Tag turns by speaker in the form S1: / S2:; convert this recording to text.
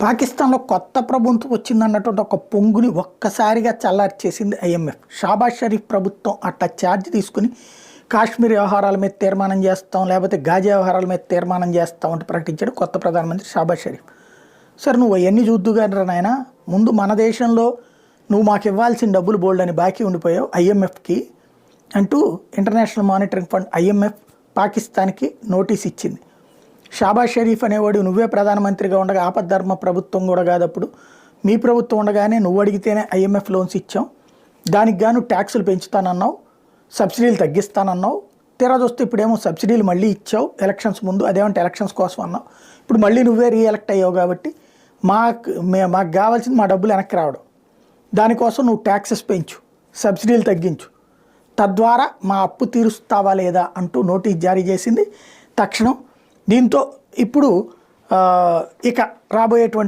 S1: పాకిస్తాన్లో కొత్త ప్రభుత్వం వచ్చిందన్నటువంటి ఒక పొంగుని ఒక్కసారిగా చల్లార్చేసింది ఐఎంఎఫ్. షాబాజ్ షరీఫ్ ప్రభుత్వం అట్లా ఛార్జ్ తీసుకుని కాశ్మీర్ వ్యవహారాల మీద తీర్మానం చేస్తాం, లేకపోతే గాజా వ్యవహారాల మీద తీర్మానం చేస్తాం అంటే ప్రకటించాడు కొత్త ప్రధానమంత్రి షాబాజ్ షరీఫ్. సరే నువ్వు అవన్నీ చూద్దుగానే నాయన, ముందు మన దేశంలో నువ్వు మాకు ఇవ్వాల్సిన డబ్బులు బోల్డ్ అని బాకీ ఉండిపోయావు ఐఎంఎఫ్కి అంటూ ఇంటర్నేషనల్ మానిటరింగ్ ఫండ్ ఐఎంఎఫ్ పాకిస్తాన్కి నోటీస్ ఇచ్చింది. షాబాజ్ షరీఫ్ అనేవాడు నువ్వే ప్రధానమంత్రిగా ఉండగా ఆపద్ధర్మ ప్రభుత్వం కూడా కాదప్పుడు, మీ ప్రభుత్వం ఉండగానే నువ్వు అడిగితేనే ఐఎంఎఫ్ లోన్స్ ఇచ్చాం, దానికి గాను ట్యాక్సులు పెంచుతానన్నావు, సబ్సిడీలు తగ్గిస్తానన్నావు, తీరా చూస్తే ఇప్పుడేమో సబ్సిడీలు మళ్ళీ ఇచ్చావు ఎలక్షన్స్ ముందు, అదేమంటే ఎలక్షన్స్ కోసం అన్నావు, ఇప్పుడు మళ్ళీ నువ్వే రీఎలెక్ట్ అయ్యావు కాబట్టి మాకు కావాల్సింది మా డబ్బులు వెనక్కి రావడం, దానికోసం నువ్వు ట్యాక్సెస్ పెంచు, సబ్సిడీలు తగ్గించు, తద్వారా మా అప్పు తీరుస్తావా లేదా అంటూ నోటీస్ జారీ చేసింది తక్షణం. దీంతో ఇప్పుడు ఇక రాబోయేటువంటి